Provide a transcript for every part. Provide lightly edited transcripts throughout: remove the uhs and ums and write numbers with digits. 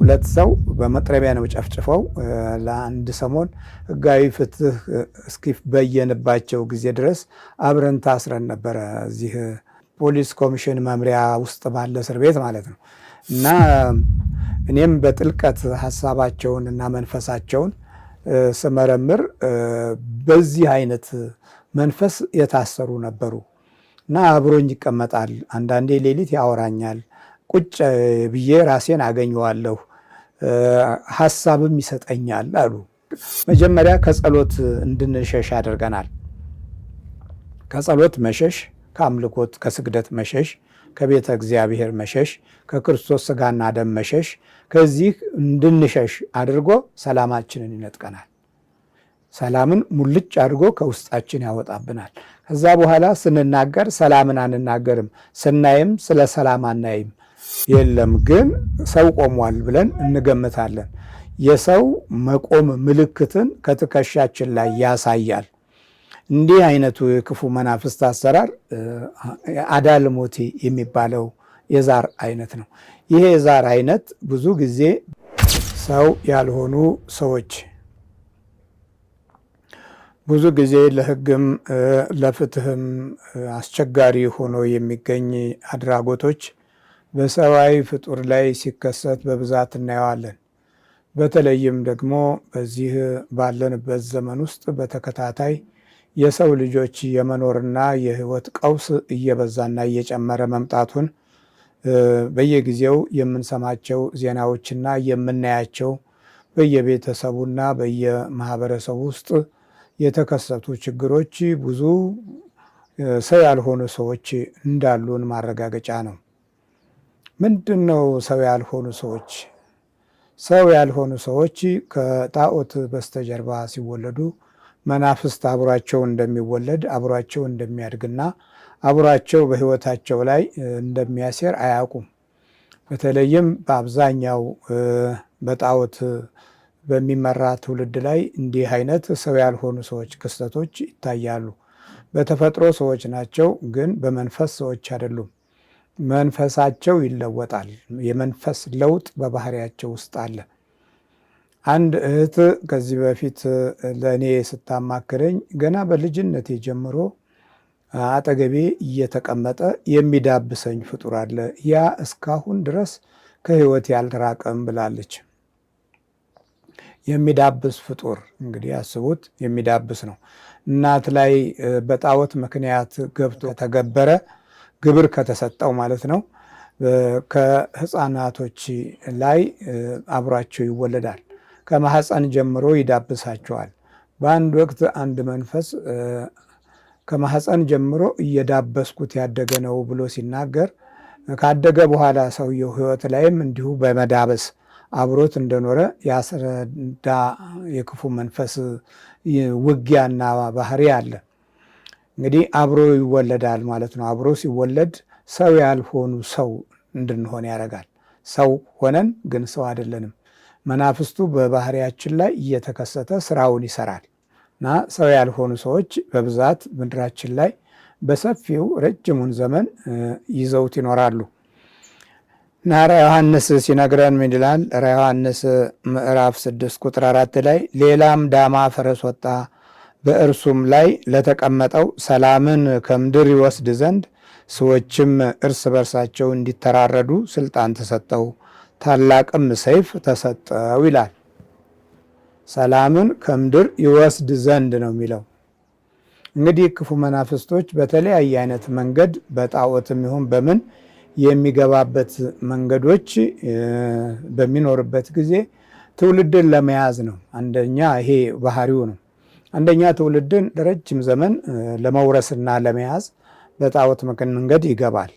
ሁለት ሰው በመጥረቢያ ነው ጨፍጭፈው ለአንድ ሰሞን ህጋዊ ፍትህ እስኪበየንባቸው ጊዜ ድረስ አብረን ታስረን ነበረ። እዚህ ፖሊስ ኮሚሽን መምሪያ ውስጥ ባለ እስር ቤት ማለት ነው። እና እኔም በጥልቀት ሀሳባቸውን እና መንፈሳቸውን ስመረምር በዚህ አይነት መንፈስ የታሰሩ ነበሩ። እና አብሮኝ ይቀመጣል። አንዳንዴ ሌሊት ያወራኛል። ቁጭ ብዬ ራሴን አገኘዋለሁ፣ ሀሳብም ይሰጠኛል አሉ። መጀመሪያ ከጸሎት እንድንሸሽ ያደርገናል። ከጸሎት መሸሽ፣ ከአምልኮት ከስግደት መሸሽ፣ ከቤተ እግዚአብሔር መሸሽ፣ ከክርስቶስ ስጋና ደም መሸሽ፣ ከዚህ እንድንሸሽ አድርጎ ሰላማችንን ይነጥቀናል። ሰላምን ሙልጭ አድርጎ ከውስጣችን ያወጣብናል። ከዛ በኋላ ስንናገር ሰላምን አንናገርም፣ ስናይም ስለ ሰላም አናይም። የለም ግን ሰው ቆሟል ብለን እንገምታለን። የሰው መቆም ምልክትን ከትከሻችን ላይ ያሳያል። እንዲህ አይነቱ የክፉ መናፍስት አሰራር አዳልሞቴ የሚባለው የዛር አይነት ነው። ይሄ የዛር አይነት ብዙ ጊዜ ሰው ያልሆኑ ሰዎች ብዙ ጊዜ ለሕግም ለፍትህም አስቸጋሪ ሆኖ የሚገኝ አድራጎቶች በሰብአዊ ፍጡር ላይ ሲከሰት በብዛት እናየዋለን። በተለይም ደግሞ በዚህ ባለንበት ዘመን ውስጥ በተከታታይ የሰው ልጆች የመኖርና የህይወት ቀውስ እየበዛና እየጨመረ መምጣቱን በየጊዜው የምንሰማቸው ዜናዎችና የምናያቸው በየቤተሰቡና በየማህበረሰቡ ውስጥ የተከሰቱ ችግሮች ብዙ ሰው ያልሆኑ ሰዎች እንዳሉን ማረጋገጫ ነው። ምንድን ነው ሰው ያልሆኑ ሰዎች? ሰው ያልሆኑ ሰዎች ከጣዖት በስተጀርባ ሲወለዱ መናፍስት አብሯቸው እንደሚወለድ አብሯቸው እንደሚያድግና አብሯቸው በህይወታቸው ላይ እንደሚያሴር አያውቁም። በተለይም በአብዛኛው በጣዖት በሚመራ ትውልድ ላይ እንዲህ አይነት ሰው ያልሆኑ ሰዎች ክስተቶች ይታያሉ። በተፈጥሮ ሰዎች ናቸው፣ ግን በመንፈስ ሰዎች አይደሉም። መንፈሳቸው ይለወጣል። የመንፈስ ለውጥ በባህሪያቸው ውስጥ አለ። አንድ እህት ከዚህ በፊት ለእኔ ስታማክረኝ ገና በልጅነቴ ጀምሮ አጠገቤ እየተቀመጠ የሚዳብሰኝ ፍጡር አለ፣ ያ እስካሁን ድረስ ከህይወት ያልተራቀም ብላለች። የሚዳብስ ፍጡር እንግዲህ ያስቡት፣ የሚዳብስ ነው። እናት ላይ በጣዖት ምክንያት ገብቶ ከተገበረ ግብር ከተሰጠው ማለት ነው፣ ከህፃናቶች ላይ አብሯቸው ይወለዳል። ከማህፀን ጀምሮ ይዳብሳቸዋል። በአንድ ወቅት አንድ መንፈስ ከማህፀን ጀምሮ እየዳበስኩት ያደገ ነው ብሎ ሲናገር፣ ካደገ በኋላ ሰውየው ህይወት ላይም እንዲሁ በመዳበስ አብሮት እንደኖረ ያስረዳ የክፉ መንፈስ ውጊያና ባህሪ አለ። እንግዲህ አብሮ ይወለዳል ማለት ነው። አብሮ ሲወለድ ሰው ያልሆኑ ሰው እንድንሆን ያደርጋል። ሰው ሆነን ግን ሰው አይደለንም። መናፍስቱ በባህሪያችን ላይ እየተከሰተ ስራውን ይሰራል እና ሰው ያልሆኑ ሰዎች በብዛት ምድራችን ላይ በሰፊው ረጅሙን ዘመን ይዘውት ይኖራሉ። እና ራ ዮሐንስ ሲነግረን ምን ይላል? ራ ዮሐንስ ምዕራፍ 6 ቁጥር 4 ላይ ሌላም ዳማ ፈረስ ወጣ፣ በእርሱም ላይ ለተቀመጠው ሰላምን ከምድር ይወስድ ዘንድ ሰዎችም እርስ በርሳቸው እንዲተራረዱ ስልጣን ተሰጠው፣ ታላቅም ሰይፍ ተሰጠው ይላል። ሰላምን ከምድር ይወስድ ዘንድ ነው የሚለው። እንግዲህ ክፉ መናፍስቶች በተለያየ አይነት መንገድ በጣዖትም ይሁን በምን የሚገባበት መንገዶች በሚኖርበት ጊዜ ትውልድን ለመያዝ ነው። አንደኛ ይሄ ባህሪው ነው። አንደኛ ትውልድን ለረጅም ዘመን ለመውረስና ለመያዝ በጣዖት መንገድ ይገባል።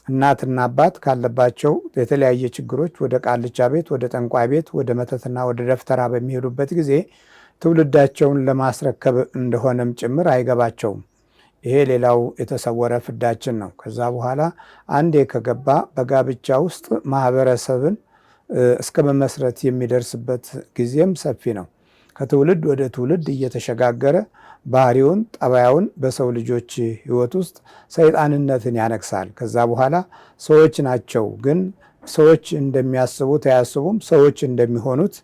እናትና አባት ካለባቸው የተለያየ ችግሮች ወደ ቃልቻ ቤት፣ ወደ ጠንቋይ ቤት፣ ወደ መተትና ወደ ደፍተራ በሚሄዱበት ጊዜ ትውልዳቸውን ለማስረከብ እንደሆነም ጭምር አይገባቸውም። ይሄ ሌላው የተሰወረ ፍዳችን ነው። ከዛ በኋላ አንዴ ከገባ በጋብቻ ውስጥ ማህበረሰብን እስከ መመስረት የሚደርስበት ጊዜም ሰፊ ነው። ከትውልድ ወደ ትውልድ እየተሸጋገረ ባህሪውን ጠባያውን በሰው ልጆች ሕይወት ውስጥ ሰይጣንነትን ያነግሳል። ከዛ በኋላ ሰዎች ናቸው ግን ሰዎች እንደሚያስቡት አያስቡም። ሰዎች እንደሚሆኑት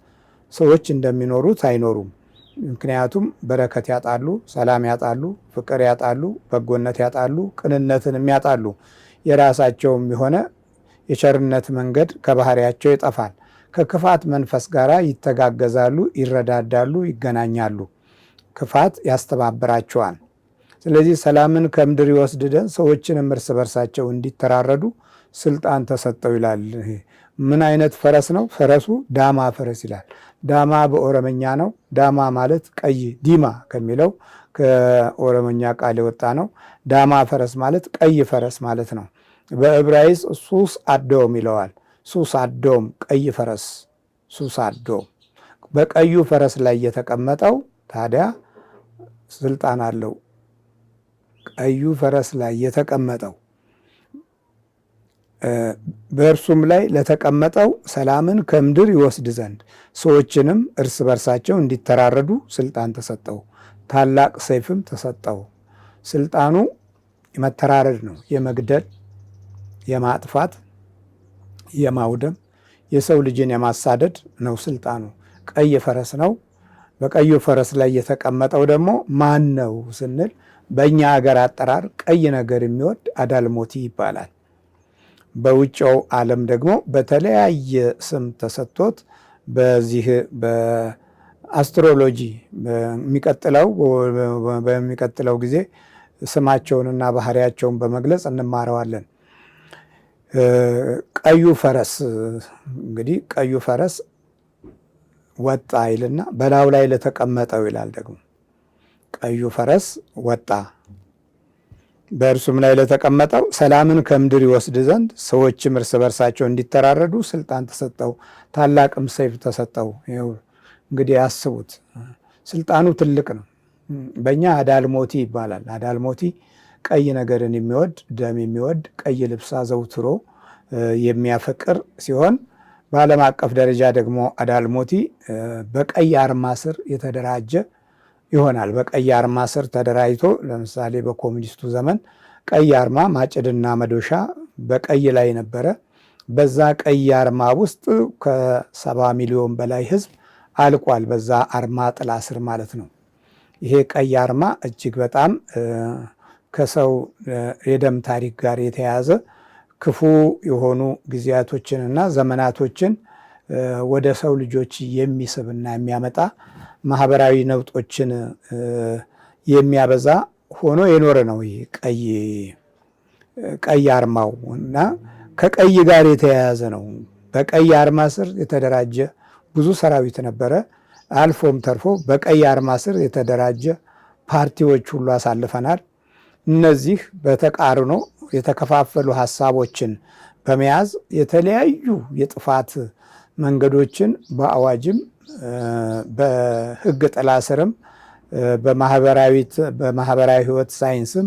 ሰዎች እንደሚኖሩት አይኖሩም። ምክንያቱም በረከት ያጣሉ፣ ሰላም ያጣሉ፣ ፍቅር ያጣሉ፣ በጎነት ያጣሉ፣ ቅንነትንም ያጣሉ። የራሳቸውም የሆነ የቸርነት መንገድ ከባህሪያቸው ይጠፋል። ከክፋት መንፈስ ጋር ይተጋገዛሉ፣ ይረዳዳሉ፣ ይገናኛሉ። ክፋት ያስተባብራቸዋል። ስለዚህ ሰላምን ከምድር ይወስድ ዘንድ ሰዎችንም እርስ በርሳቸው እንዲተራረዱ ስልጣን ተሰጠው ይላል። ምን አይነት ፈረስ ነው? ፈረሱ ዳማ ፈረስ ይላል። ዳማ በኦሮመኛ ነው። ዳማ ማለት ቀይ፣ ዲማ ከሚለው ከኦሮመኛ ቃል የወጣ ነው። ዳማ ፈረስ ማለት ቀይ ፈረስ ማለት ነው። በዕብራይስጥ ሱስ አዶም ይለዋል። ሱስ አዶም፣ ቀይ ፈረስ፣ ሱስ አዶም። በቀዩ ፈረስ ላይ የተቀመጠው ታዲያ ስልጣን አለው። ቀዩ ፈረስ ላይ የተቀመጠው በእርሱም ላይ ለተቀመጠው ሰላምን ከምድር ይወስድ ዘንድ ሰዎችንም እርስ በርሳቸው እንዲተራረዱ ስልጣን ተሰጠው። ታላቅ ሰይፍም ተሰጠው። ስልጣኑ የመተራረድ ነው። የመግደል፣ የማጥፋት፣ የማውደም፣ የሰው ልጅን የማሳደድ ነው ስልጣኑ። ቀይ ፈረስ ነው። በቀዩ ፈረስ ላይ የተቀመጠው ደግሞ ማን ነው ስንል በእኛ ሀገር አጠራር ቀይ ነገር የሚወድ አዳልሞቲ ይባላል። በውጭው ዓለም ደግሞ በተለያየ ስም ተሰጥቶት በዚህ በአስትሮሎጂ በሚቀጥለው ጊዜ ስማቸውንና ባህሪያቸውን በመግለጽ እንማረዋለን። ቀዩ ፈረስ እንግዲህ ቀዩ ፈረስ ወጣ ይልና በላዩ ላይ ለተቀመጠው ይላል። ደግሞ ቀዩ ፈረስ ወጣ በእርሱም ላይ ለተቀመጠው ሰላምን ከምድር ይወስድ ዘንድ ሰዎችም እርስ በርሳቸው እንዲተራረዱ ስልጣን ተሰጠው። ታላቅም ሰይፍ ተሰጠው። እንግዲህ ያስቡት፣ ስልጣኑ ትልቅ ነው። በእኛ አዳልሞቲ ይባላል። አዳልሞቲ ቀይ ነገርን የሚወድ ደም የሚወድ ቀይ ልብስ አዘውትሮ የሚያፈቅር ሲሆን በዓለም አቀፍ ደረጃ ደግሞ አዳልሞቲ በቀይ አርማ ስር የተደራጀ ይሆናል። በቀይ አርማ ስር ተደራጅቶ ለምሳሌ በኮሚኒስቱ ዘመን ቀይ አርማ ማጭድና መዶሻ በቀይ ላይ ነበረ። በዛ ቀይ አርማ ውስጥ ከ70 ሚሊዮን በላይ ሕዝብ አልቋል። በዛ አርማ ጥላ ስር ማለት ነው። ይሄ ቀይ አርማ እጅግ በጣም ከሰው የደም ታሪክ ጋር የተያያዘ ክፉ የሆኑ ጊዜያቶችንና ዘመናቶችን ወደ ሰው ልጆች የሚስብና የሚያመጣ ማህበራዊ ነውጦችን የሚያበዛ ሆኖ የኖረ ነው። ይህ ቀይ አርማው እና ከቀይ ጋር የተያያዘ ነው። በቀይ አርማ ስር የተደራጀ ብዙ ሰራዊት ነበረ። አልፎም ተርፎ በቀይ አርማ ስር የተደራጀ ፓርቲዎች ሁሉ አሳልፈናል። እነዚህ በተቃርኖ የተከፋፈሉ ሀሳቦችን በመያዝ የተለያዩ የጥፋት መንገዶችን በአዋጅም በሕግ ጥላ ስርም በማህበራዊ ሕይወት ሳይንስም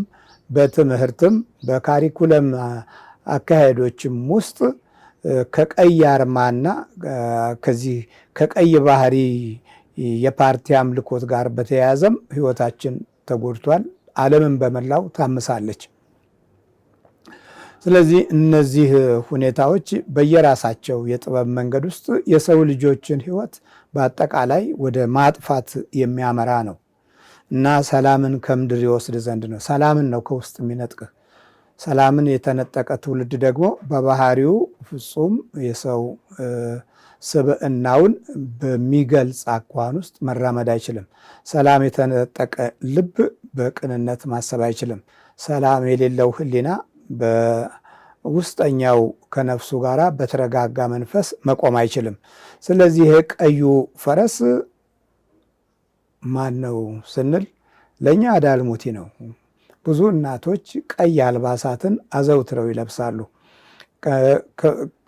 በትምህርትም በካሪኩለም አካሄዶችም ውስጥ ከቀይ አርማና ከዚህ ከቀይ ባህሪ የፓርቲ አምልኮት ጋር በተያያዘም ሕይወታችን ተጎድቷል። ዓለምን በመላው ታምሳለች። ስለዚህ እነዚህ ሁኔታዎች በየራሳቸው የጥበብ መንገድ ውስጥ የሰው ልጆችን ሕይወት በአጠቃላይ ወደ ማጥፋት የሚያመራ ነው እና ሰላምን ከምድር ይወስድ ዘንድ ነው። ሰላምን ነው ከውስጥ የሚነጥቅህ። ሰላምን የተነጠቀ ትውልድ ደግሞ በባህሪው ፍጹም የሰው ስብዕናውን በሚገልጽ አኳኋን ውስጥ መራመድ አይችልም። ሰላም የተነጠቀ ልብ በቅንነት ማሰብ አይችልም። ሰላም የሌለው ሕሊና በውስጠኛው ከነፍሱ ጋር በተረጋጋ መንፈስ መቆም አይችልም። ስለዚህ ቀዩ ፈረስ ማን ነው ስንል ለእኛ አዳልሞቲ ነው። ብዙ እናቶች ቀይ አልባሳትን አዘውትረው ይለብሳሉ።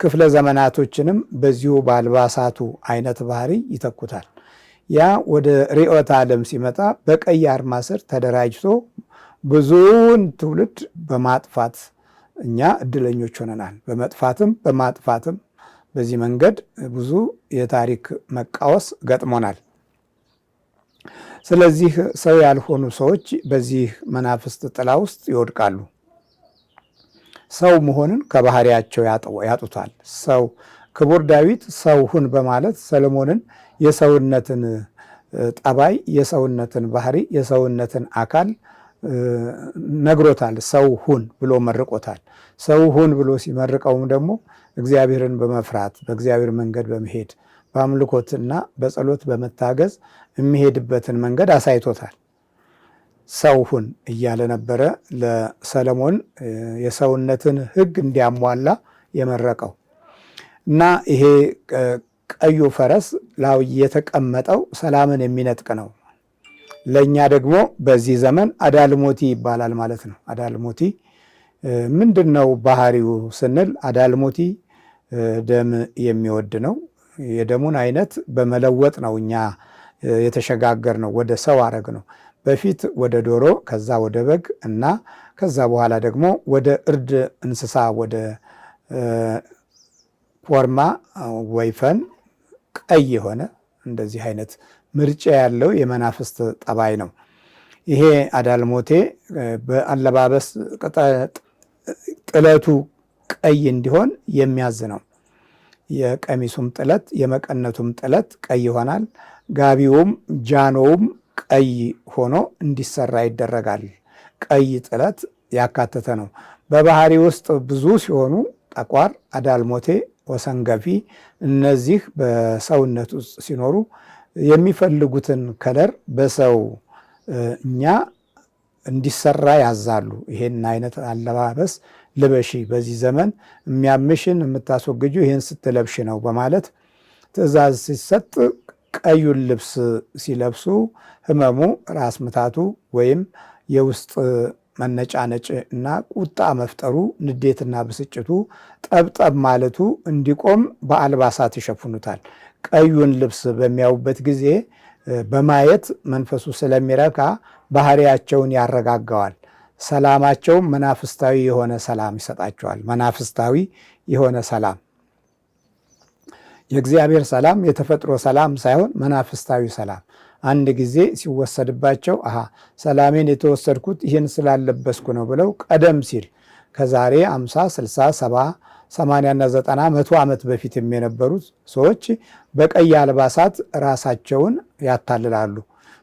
ክፍለ ዘመናቶችንም በዚሁ በአልባሳቱ አይነት ባህሪ ይተኩታል። ያ ወደ ርዕዮተ ዓለም ሲመጣ በቀይ አርማ ስር ተደራጅቶ ብዙውን ትውልድ በማጥፋት እኛ እድለኞች ሆነናል። በመጥፋትም በማጥፋትም በዚህ መንገድ ብዙ የታሪክ መቃወስ ገጥሞናል። ስለዚህ ሰው ያልሆኑ ሰዎች በዚህ መናፍስት ጥላ ውስጥ ይወድቃሉ። ሰው መሆንን ከባህሪያቸው ያጡታል። ሰው ክቡር ዳዊት ሰው ሁን በማለት ሰሎሞንን የሰውነትን ጠባይ፣ የሰውነትን ባህሪ፣ የሰውነትን አካል ነግሮታል። ሰው ሁን ብሎ መርቆታል። ሰው ሁን ብሎ ሲመርቀውም ደግሞ እግዚአብሔርን በመፍራት በእግዚአብሔር መንገድ በመሄድ በአምልኮትና በጸሎት በመታገዝ የሚሄድበትን መንገድ አሳይቶታል። ሰው ሁን እያለ ነበረ ለሰሎሞን የሰውነትን ሕግ እንዲያሟላ የመረቀው እና ይሄ ቀዩ ፈረስ ላይ የተቀመጠው ሰላምን የሚነጥቅ ነው። ለእኛ ደግሞ በዚህ ዘመን አዳልሞቲ ይባላል ማለት ነው። አዳልሞቲ ምንድን ነው ባህሪው ስንል አዳልሞቲ ደም የሚወድ ነው። የደሙን አይነት በመለወጥ ነው እኛ የተሸጋገር ነው፣ ወደ ሰው አረግ ነው። በፊት ወደ ዶሮ፣ ከዛ ወደ በግ እና ከዛ በኋላ ደግሞ ወደ እርድ እንስሳ፣ ወደ ኮርማ፣ ወይፈን፣ ቀይ የሆነ እንደዚህ አይነት ምርጫ ያለው የመናፍስት ጠባይ ነው። ይሄ አዳልሞቴ በአለባበስ ጥለቱ ቀይ እንዲሆን የሚያዝ ነው። የቀሚሱም ጥለት የመቀነቱም ጥለት ቀይ ይሆናል። ጋቢውም ጃኖውም ቀይ ሆኖ እንዲሰራ ይደረጋል። ቀይ ጥለት ያካተተ ነው። በባህሪ ውስጥ ብዙ ሲሆኑ ጠቋር፣ አዳልሞቴ፣ ወሰንገፊ እነዚህ በሰውነት ውስጥ ሲኖሩ የሚፈልጉትን ከለር በሰው እኛ እንዲሰራ ያዛሉ። ይሄን አይነት አለባበስ ልበሺ፣ በዚህ ዘመን የሚያምሽን የምታስወግጁ ይህን ስትለብሽ ነው በማለት ትእዛዝ ሲሰጥ ቀዩን ልብስ ሲለብሱ ህመሙ፣ ራስ ምታቱ ወይም የውስጥ መነጫነጭ እና ቁጣ መፍጠሩ፣ ንዴትና ብስጭቱ፣ ጠብጠብ ማለቱ እንዲቆም በአልባሳት ይሸፍኑታል። ቀዩን ልብስ በሚያዩበት ጊዜ በማየት መንፈሱ ስለሚረካ ባህሪያቸውን ያረጋጋዋል። ሰላማቸውም መናፍስታዊ የሆነ ሰላም ይሰጣቸዋል። መናፍስታዊ የሆነ ሰላም፣ የእግዚአብሔር ሰላም የተፈጥሮ ሰላም ሳይሆን መናፍስታዊ ሰላም። አንድ ጊዜ ሲወሰድባቸው ሰላሜን የተወሰድኩት ይህን ስላለበስኩ ነው ብለው ቀደም ሲል ከዛሬ 50፣ 60፣ 70፣ 80ና 90 100 ዓመት በፊት የነበሩት ሰዎች በቀይ አልባሳት ራሳቸውን ያታልላሉ።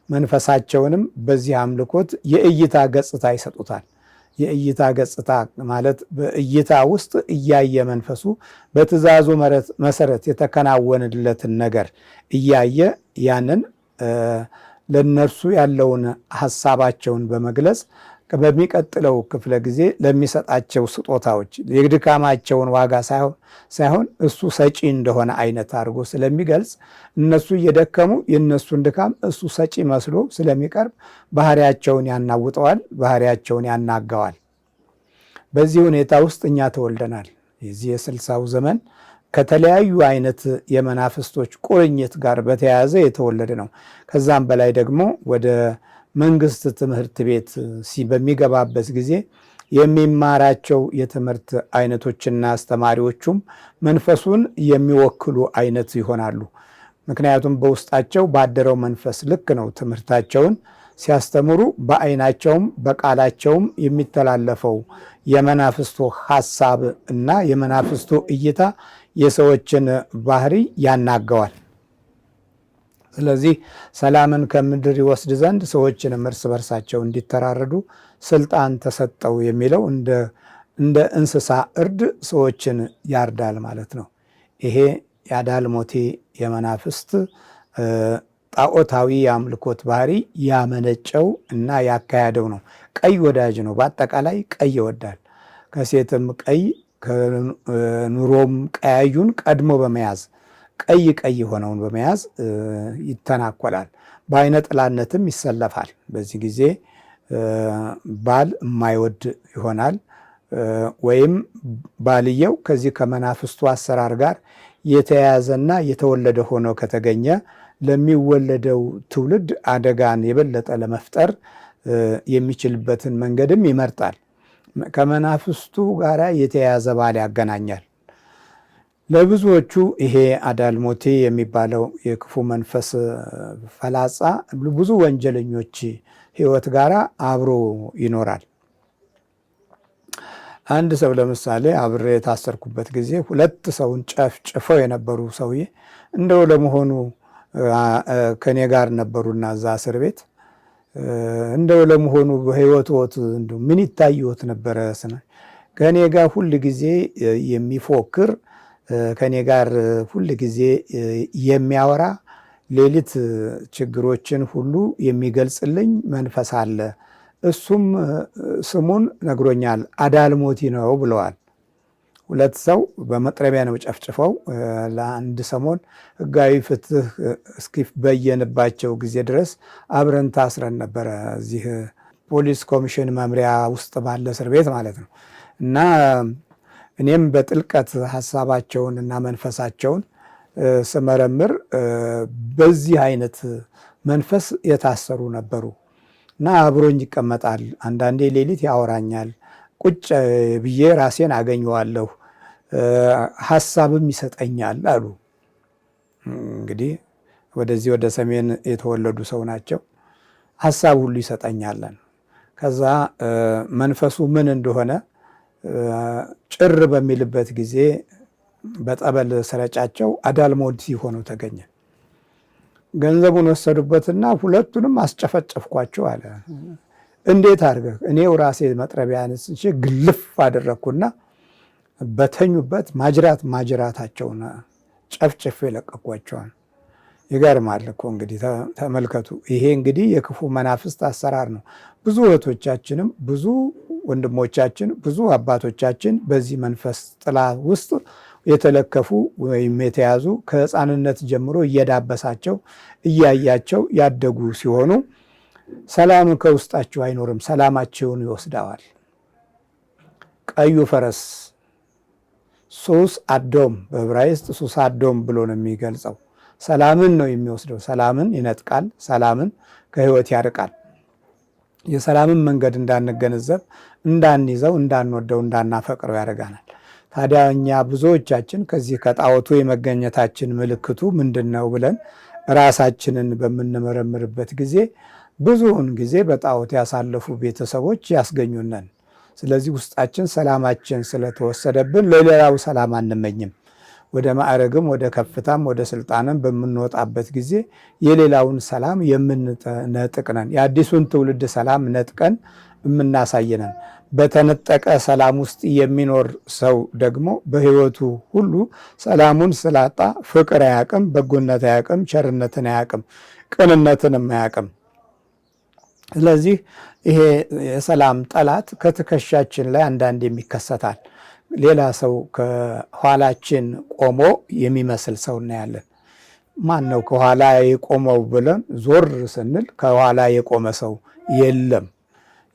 መንፈሳቸውንም በዚህ አምልኮት የእይታ ገጽታ ይሰጡታል። የእይታ ገጽታ ማለት በእይታ ውስጥ እያየ መንፈሱ በትእዛዙ መሰረት የተከናወነለትን ነገር እያየ ያንን ለነርሱ ያለውን ሐሳባቸውን በመግለጽ በሚቀጥለው ክፍለ ጊዜ ለሚሰጣቸው ስጦታዎች የድካማቸውን ዋጋ ሳይሆን እሱ ሰጪ እንደሆነ አይነት አድርጎ ስለሚገልጽ እነሱ እየደከሙ የእነሱን ድካም እሱ ሰጪ መስሎ ስለሚቀርብ ባህሪያቸውን ያናውጠዋል፣ ባህሪያቸውን ያናጋዋል። በዚህ ሁኔታ ውስጥ እኛ ተወልደናል። የዚህ የ60ው ዘመን ከተለያዩ አይነት የመናፍስቶች ቁርኝት ጋር በተያያዘ የተወለደ ነው። ከዛም በላይ ደግሞ ወደ መንግስት ትምህርት ቤት በሚገባበት ጊዜ የሚማራቸው የትምህርት አይነቶችና አስተማሪዎቹም መንፈሱን የሚወክሉ አይነት ይሆናሉ። ምክንያቱም በውስጣቸው ባደረው መንፈስ ልክ ነው ትምህርታቸውን ሲያስተምሩ በአይናቸውም በቃላቸውም የሚተላለፈው የመናፍስቱ ሐሳብ እና የመናፍስቱ እይታ የሰዎችን ባህሪ ያናገዋል። ስለዚህ ሰላምን ከምድር ይወስድ ዘንድ ሰዎችንም እርስ በርሳቸው እንዲተራረዱ ስልጣን ተሰጠው የሚለው እንደ እንስሳ እርድ ሰዎችን ያርዳል ማለት ነው። ይሄ የአዳልሞቴ የመናፍስት ጣዖታዊ የአምልኮት ባህሪ ያመነጨው እና ያካሄደው ነው። ቀይ ወዳጅ ነው። በአጠቃላይ ቀይ ይወዳል። ከሴትም ቀይ ከኑሮም ቀያዩን ቀድሞ በመያዝ ቀይ ሆነውን በመያዝ ይተናኮላል። በአይነ ጥላነትም ይሰለፋል። በዚህ ጊዜ ባል የማይወድ ይሆናል። ወይም ባልየው ከዚህ ከመናፍስቱ አሰራር ጋር የተያያዘና የተወለደ ሆኖ ከተገኘ ለሚወለደው ትውልድ አደጋን የበለጠ ለመፍጠር የሚችልበትን መንገድም ይመርጣል። ከመናፍስቱ ጋር የተያያዘ ባል ያገናኛል። ለብዙዎቹ ይሄ አዳልሞቴ የሚባለው የክፉ መንፈስ ፈላጻ ብዙ ወንጀለኞች ሕይወት ጋር አብሮ ይኖራል። አንድ ሰው ለምሳሌ አብሬ የታሰርኩበት ጊዜ 2 ሰውን ጨፍጭፈው የነበሩ ሰውዬ እንደው ለመሆኑ ከኔ ጋር ነበሩና እዛ እስር ቤት እንደው ለመሆኑ በህይወት እንደው ምን ይታይዎት ነበረ? ከኔ ጋር ሁል ጊዜ የሚፎክር ከኔ ጋር ሁል ጊዜ የሚያወራ ሌሊት ችግሮችን ሁሉ የሚገልጽልኝ መንፈስ አለ። እሱም ስሙን ነግሮኛል፣ አዳልሞቲ ነው ብለዋል። 2 ሰው በመጥረቢያ ነው ጨፍጭፈው ለአንድ ሰሞን ህጋዊ ፍትህ እስኪበየንባቸው ጊዜ ድረስ አብረን ታስረን ነበረ። እዚህ ፖሊስ ኮሚሽን መምሪያ ውስጥ ባለ እስር ቤት ማለት ነው። እና እኔም በጥልቀት ሀሳባቸውን እና መንፈሳቸውን ስመረምር በዚህ አይነት መንፈስ የታሰሩ ነበሩ። እና አብሮኝ ይቀመጣል። አንዳንዴ ሌሊት ያወራኛል። ቁጭ ብዬ ራሴን አገኘዋለሁ፣ ሀሳብም ይሰጠኛል አሉ። እንግዲህ ወደዚህ ወደ ሰሜን የተወለዱ ሰው ናቸው። ሀሳብ ሁሉ ይሰጠኛለን። ከዛ መንፈሱ ምን እንደሆነ ጭር በሚልበት ጊዜ በጠበል ስረጫቸው አዳልሞቲ ሆነው ተገኘ። ገንዘቡን ወሰዱበትና 2ቱንም አስጨፈጨፍኳቸው አለ። እንዴት አድርገህ? እኔው ራሴ መጥረቢያ አንስቼ ግልፍ አደረግኩና በተኙበት ማጅራታቸውን ጨፍጭፌ ለቀኳቸዋል። ይገርማል እኮ እንግዲህ ተመልከቱ። ይሄ እንግዲህ የክፉ መናፍስት አሰራር ነው። ብዙ እህቶቻችንም ብዙ ወንድሞቻችን ብዙ አባቶቻችን በዚህ መንፈስ ጥላ ውስጥ የተለከፉ ወይም የተያዙ ከሕፃንነት ጀምሮ እየዳበሳቸው እያያቸው ያደጉ ሲሆኑ ሰላም ከውስጣቸው አይኖርም። ሰላማቸውን ይወስደዋል። ቀዩ ፈረስ ሱስ አዶም በዕብራይስጥ ሱስ አዶም ብሎ ነው የሚገልጸው። ሰላምን ነው የሚወስደው። ሰላምን ይነጥቃል። ሰላምን ከህይወት ያርቃል። የሰላምን መንገድ እንዳንገነዘብ፣ እንዳንይዘው፣ እንዳንወደው፣ እንዳናፈቅረው ያደርጋናል። ታዲያ እኛ ብዙዎቻችን ከዚህ ከጣዖቱ የመገኘታችን ምልክቱ ምንድን ነው ብለን ራሳችንን በምንመረምርበት ጊዜ ብዙውን ጊዜ በጣዖት ያሳለፉ ቤተሰቦች ያስገኙነን። ስለዚህ ውስጣችን ሰላማችን ስለተወሰደብን ለሌላው ሰላም አንመኝም። ወደ ማዕረግም ወደ ከፍታም ወደ ስልጣንም በምንወጣበት ጊዜ የሌላውን ሰላም የምንነጥቅ ነን። የአዲሱን ትውልድ ሰላም ነጥቀን የምናሳየነን። በተነጠቀ ሰላም ውስጥ የሚኖር ሰው ደግሞ በህይወቱ ሁሉ ሰላሙን ስላጣ ፍቅር አያቅም፣ በጎነት አያቅም፣ ቸርነትን አያቅም፣ ቅንነትንም አያቅም። ስለዚህ ይሄ የሰላም ጠላት ከትከሻችን ላይ አንዳንዴም ይከሰታል። ሌላ ሰው ከኋላችን ቆሞ የሚመስል ሰው እናያለን። ማን ነው ከኋላ የቆመው ብለን ዞር ስንል ከኋላ የቆመ ሰው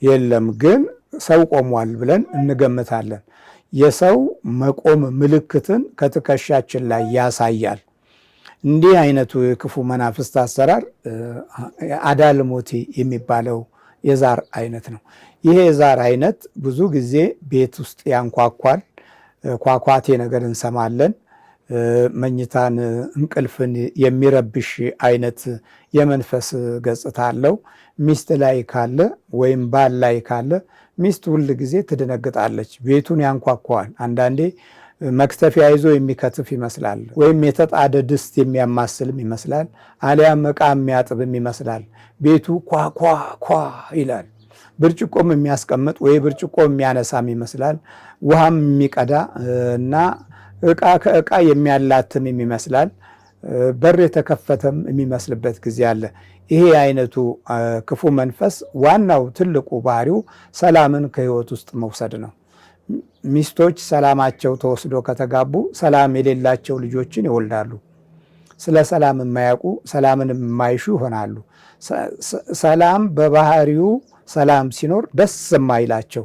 የለም፣ ግን ሰው ቆሟል ብለን እንገምታለን። የሰው መቆም ምልክትን ከትከሻችን ላይ ያሳያል። እንዲህ አይነቱ የክፉ መናፍስት አሰራር አዳልሞቲ የሚባለው የዛር አይነት ነው። ይሄ የዛር አይነት ብዙ ጊዜ ቤት ውስጥ ያንኳኳል። ኳኳቴ ነገር እንሰማለን። መኝታን፣ እንቅልፍን የሚረብሽ አይነት የመንፈስ ገጽታ አለው። ሚስት ላይ ካለ ወይም ባል ላይ ካለ ሚስት ሁል ጊዜ ትደነግጣለች። ቤቱን ያንኳኳዋል። አንዳንዴ መክተፊያ ይዞ የሚከትፍ ይመስላል፣ ወይም የተጣደ ድስት የሚያማስልም ይመስላል፣ አሊያም ዕቃ የሚያጥብም ይመስላል። ቤቱ ኳ ይላል። ብርጭቆም የሚያስቀምጥ ወይ ብርጭቆ የሚያነሳም ይመስላል። ውሃም የሚቀዳ እና ዕቃ ከዕቃ የሚያላትም ይመስላል። በር የተከፈተም የሚመስልበት ጊዜ አለ። ይሄ አይነቱ ክፉ መንፈስ ዋናው ትልቁ ባህሪው ሰላምን ከህይወት ውስጥ መውሰድ ነው። ሚስቶች ሰላማቸው ተወስዶ ከተጋቡ ሰላም የሌላቸው ልጆችን ይወልዳሉ። ስለ ሰላም የማያውቁ ሰላምን የማይሹ ይሆናሉ። ሰላም በባህሪው ሰላም ሲኖር ደስ የማይላቸው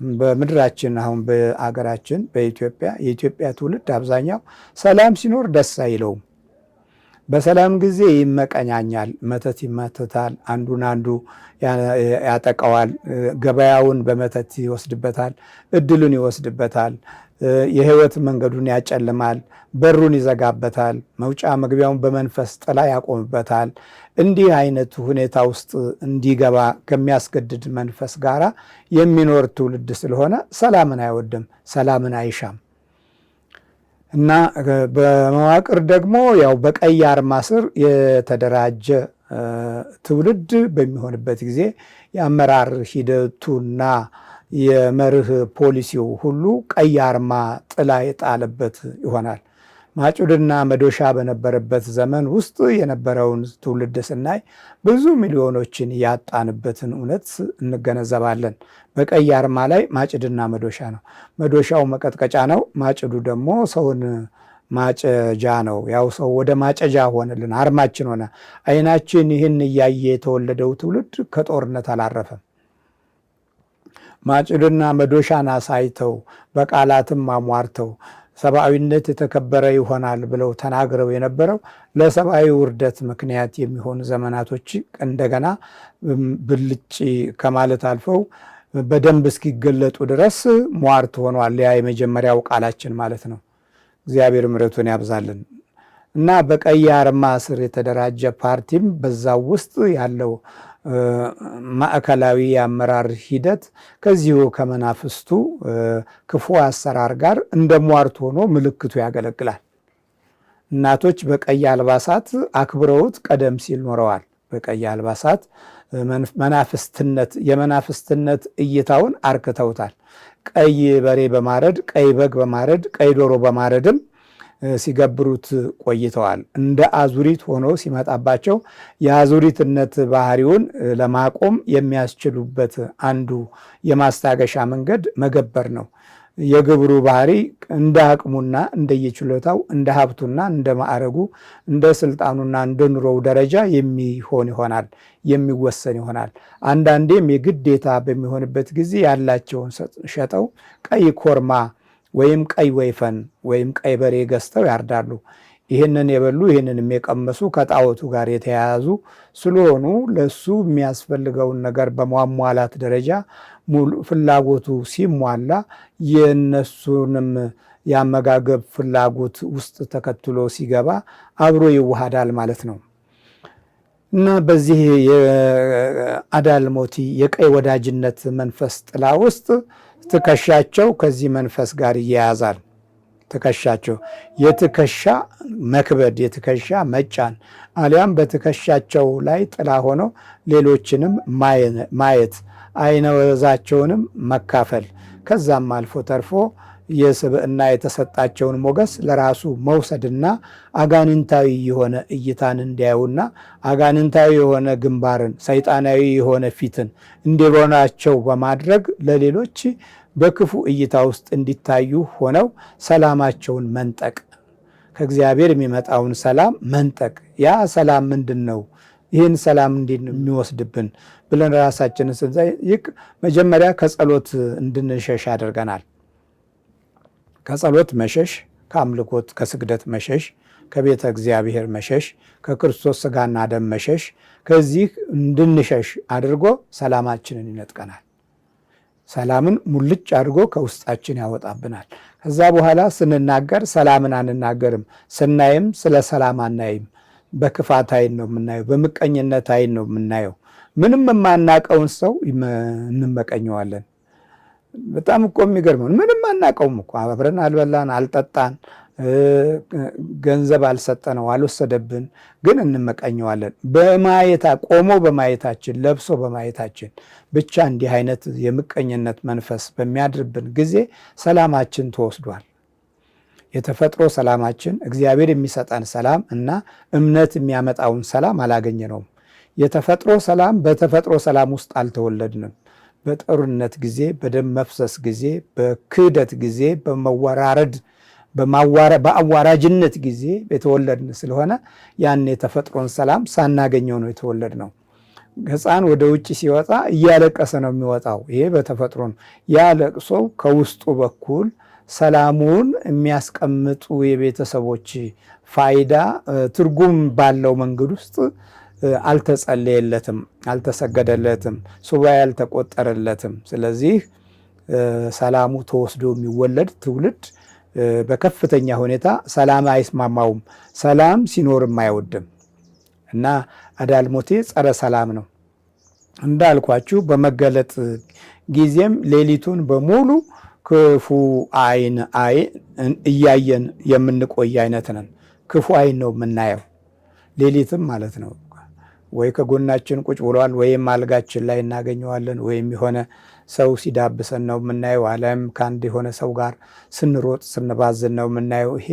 በምድራችን አሁን በአገራችን በኢትዮጵያ የኢትዮጵያ ትውልድ አብዛኛው ሰላም ሲኖር ደስ አይለውም። በሰላም ጊዜ ይመቀኛኛል፣ መተት ይመተታል፣ አንዱን አንዱ ያጠቀዋል፣ ገበያውን በመተት ይወስድበታል፣ እድሉን ይወስድበታል፣ የህይወት መንገዱን ያጨልማል፣ በሩን ይዘጋበታል፣ መውጫ መግቢያውን በመንፈስ ጥላ ያቆምበታል። እንዲህ አይነቱ ሁኔታ ውስጥ እንዲገባ ከሚያስገድድ መንፈስ ጋራ የሚኖር ትውልድ ስለሆነ ሰላምን አይወድም፣ ሰላምን አይሻም። እና በመዋቅር ደግሞ ያው በቀይ አርማ ስር የተደራጀ ትውልድ በሚሆንበት ጊዜ የአመራር ሂደቱና የመርህ ፖሊሲው ሁሉ ቀይ አርማ ጥላ የጣለበት ይሆናል። ማጭድና መዶሻ በነበረበት ዘመን ውስጥ የነበረውን ትውልድ ስናይ ብዙ ሚሊዮኖችን ያጣንበትን እውነት እንገነዘባለን። በቀይ አርማ ላይ ማጭድና መዶሻ ነው። መዶሻው መቀጥቀጫ ነው። ማጭዱ ደግሞ ሰውን ማጨጃ ነው። ያው ሰው ወደ ማጨጃ ሆነልን፣ አርማችን ሆነ። አይናችን ይህን እያየ የተወለደው ትውልድ ከጦርነት አላረፈም። ማጭድና መዶሻን አሳይተው በቃላትም አሟርተው ሰብአዊነት የተከበረ ይሆናል ብለው ተናግረው የነበረው ለሰብአዊ ውርደት ምክንያት የሚሆኑ ዘመናቶች እንደገና ብልጭ ከማለት አልፈው በደንብ እስኪገለጡ ድረስ ሟርት ሆኗል። ያ የመጀመሪያው ቃላችን ማለት ነው። እግዚአብሔር ምሕረቱን ያብዛልን እና በቀይ አርማ ስር የተደራጀ ፓርቲም በዛው ውስጥ ያለው ማዕከላዊ የአመራር ሂደት ከዚሁ ከመናፍስቱ ክፉ አሰራር ጋር እንደ ሟርት ሆኖ ምልክቱ ያገለግላል። እናቶች በቀይ አልባሳት አክብረውት ቀደም ሲል ኖረዋል። በቀይ አልባሳት የመናፍስትነት እይታውን አርክተውታል። ቀይ በሬ በማረድ ቀይ በግ በማረድ ቀይ ዶሮ በማረድም ሲገብሩት ቆይተዋል። እንደ አዙሪት ሆኖ ሲመጣባቸው የአዙሪትነት ባህሪውን ለማቆም የሚያስችሉበት አንዱ የማስታገሻ መንገድ መገበር ነው። የግብሩ ባህሪ እንደ አቅሙና እንደየችሎታው እንደ ሀብቱና እንደ ማዕረጉ እንደ ስልጣኑና እንደ ኑሮው ደረጃ የሚሆን ይሆናል፣ የሚወሰን ይሆናል። አንዳንዴም የግዴታ በሚሆንበት ጊዜ ያላቸውን ሸጠው ቀይ ኮርማ ወይም ቀይ ወይፈን ወይም ቀይ በሬ ገዝተው ያርዳሉ። ይህንን የበሉ ይህንንም የቀመሱ ከጣዖቱ ጋር የተያያዙ ስለሆኑ ለሱ የሚያስፈልገውን ነገር በማሟላት ደረጃ ሙሉ ፍላጎቱ ሲሟላ የነሱንም የአመጋገብ ፍላጎት ውስጥ ተከትሎ ሲገባ አብሮ ይዋሃዳል ማለት ነው እና በዚህ የአዳልሞቲ የቀይ ወዳጅነት መንፈስ ጥላ ውስጥ ትከሻቸው ከዚህ መንፈስ ጋር ይያያዛል። ትከሻቸው የትከሻ መክበድ፣ የትከሻ መጫን አሊያም በትከሻቸው ላይ ጥላ ሆነው ሌሎችንም ማየት፣ አይነ ወዛቸውንም መካፈል፣ ከዛም አልፎ ተርፎ የስብዕና የተሰጣቸውን ሞገስ ለራሱ መውሰድና አጋንንታዊ የሆነ እይታን እንዲያዩና አጋንንታዊ የሆነ ግንባርን፣ ሰይጣናዊ የሆነ ፊትን እንዲሆናቸው በማድረግ ለሌሎች በክፉ እይታ ውስጥ እንዲታዩ ሆነው ሰላማቸውን መንጠቅ፣ ከእግዚአብሔር የሚመጣውን ሰላም መንጠቅ። ያ ሰላም ምንድን ነው? ይህን ሰላም እንዴት ነው የሚወስድብን ብለን ራሳችንን ስንጠይቅ መጀመሪያ ከጸሎት እንድንሸሽ ያደርገናል። ከጸሎት መሸሽ፣ ከአምልኮት ከስግደት መሸሽ፣ ከቤተ እግዚአብሔር መሸሽ፣ ከክርስቶስ ሥጋና ደም መሸሽ፣ ከዚህ እንድንሸሽ አድርጎ ሰላማችንን ይነጥቀናል። ሰላምን ሙልጭ አድርጎ ከውስጣችን ያወጣብናል። ከዛ በኋላ ስንናገር ሰላምን አንናገርም፣ ስናይም ስለ ሰላም አናይም። በክፋት አይን ነው የምናየው፣ በምቀኝነት አይን ነው የምናየው። ምንም የማናቀውን ሰው እንመቀኘዋለን። በጣም እኮ የሚገርመው ምንም አናቀውም እኮ አብረን አልበላን፣ አልጠጣን፣ ገንዘብ አልሰጠነው፣ አልወሰደብን፣ ግን እንመቀኘዋለን። ቆሞ በማየታችን ለብሶ በማየታችን ብቻ እንዲህ አይነት የምቀኝነት መንፈስ በሚያድርብን ጊዜ ሰላማችን ተወስዷል። የተፈጥሮ ሰላማችን እግዚአብሔር የሚሰጠን ሰላም እና እምነት የሚያመጣውን ሰላም አላገኘነውም። የተፈጥሮ ሰላም በተፈጥሮ ሰላም ውስጥ አልተወለድንም። በጦርነት ጊዜ፣ በደም መፍሰስ ጊዜ፣ በክህደት ጊዜ፣ በአዋራጅነት ጊዜ የተወለድን ስለሆነ ያን የተፈጥሮን ሰላም ሳናገኘው ነው የተወለድነው። ሕፃን ወደ ውጭ ሲወጣ እያለቀሰ ነው የሚወጣው። ይሄ በተፈጥሮ ነው። ያ ለቅሶው ከውስጡ በኩል ሰላሙን የሚያስቀምጡ የቤተሰቦች ፋይዳ ትርጉም ባለው መንገድ ውስጥ አልተጸለየለትም፣ አልተሰገደለትም፣ ሱባኤ አልተቆጠረለትም። ስለዚህ ሰላሙ ተወስዶ የሚወለድ ትውልድ በከፍተኛ ሁኔታ ሰላም አይስማማውም፣ ሰላም ሲኖርም አይወድም እና አዳልሞቴ ጸረ ሰላም ነው። እንዳልኳችሁ በመገለጥ ጊዜም ሌሊቱን በሙሉ ክፉ አይን እያየን የምንቆይ አይነት ነን። ክፉ አይን ነው የምናየው ሌሊትም ማለት ነው። ወይ ከጎናችን ቁጭ ብሏል፣ ወይም አልጋችን ላይ እናገኘዋለን፣ ወይም የሆነ ሰው ሲዳብሰን ነው የምናየው፣ አለም ከአንድ የሆነ ሰው ጋር ስንሮጥ ስንባዝን ነው የምናየው። ይሄ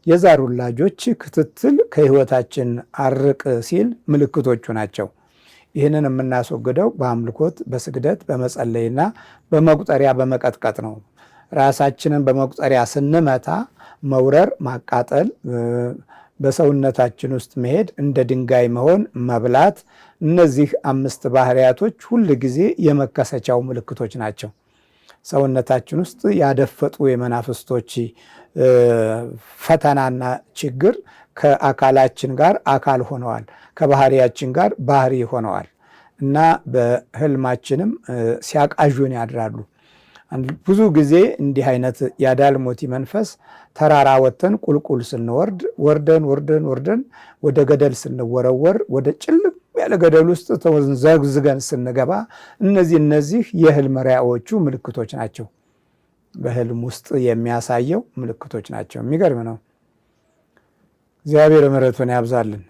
የዛር ውላጆች ክትትል ከህይወታችን አርቅ ሲል ምልክቶቹ ናቸው። ይህንን የምናስወግደው በአምልኮት በስግደት በመጸለይና በመቁጠሪያ በመቀጥቀጥ ነው። ራሳችንን በመቁጠሪያ ስንመታ መውረር፣ ማቃጠል፣ በሰውነታችን ውስጥ መሄድ፣ እንደ ድንጋይ መሆን፣ መብላት፣ እነዚህ 5 ባህሪያቶች ሁል ጊዜ የመከሰቻው ምልክቶች ናቸው። ሰውነታችን ውስጥ ያደፈጡ የመናፍስቶች ፈተናና ችግር ከአካላችን ጋር አካል ሆነዋል፣ ከባህሪያችን ጋር ባህሪ ሆነዋል እና በህልማችንም ሲያቃዡን ያድራሉ። ብዙ ጊዜ እንዲህ አይነት የአዳልሞቲ መንፈስ ተራራ ወጥተን ቁልቁል ስንወርድ ወርደን ወደ ገደል ስንወረወር ወደ ጭልም ያለ ገደል ውስጥ ተዘግዝገን ስንገባ እነዚህ የህልም ራእዮቹ ምልክቶች ናቸው። በህልም ውስጥ የሚያሳየው ምልክቶች ናቸው። የሚገርም ነው። እግዚአብሔር ምሕረቱን ያብዛልን።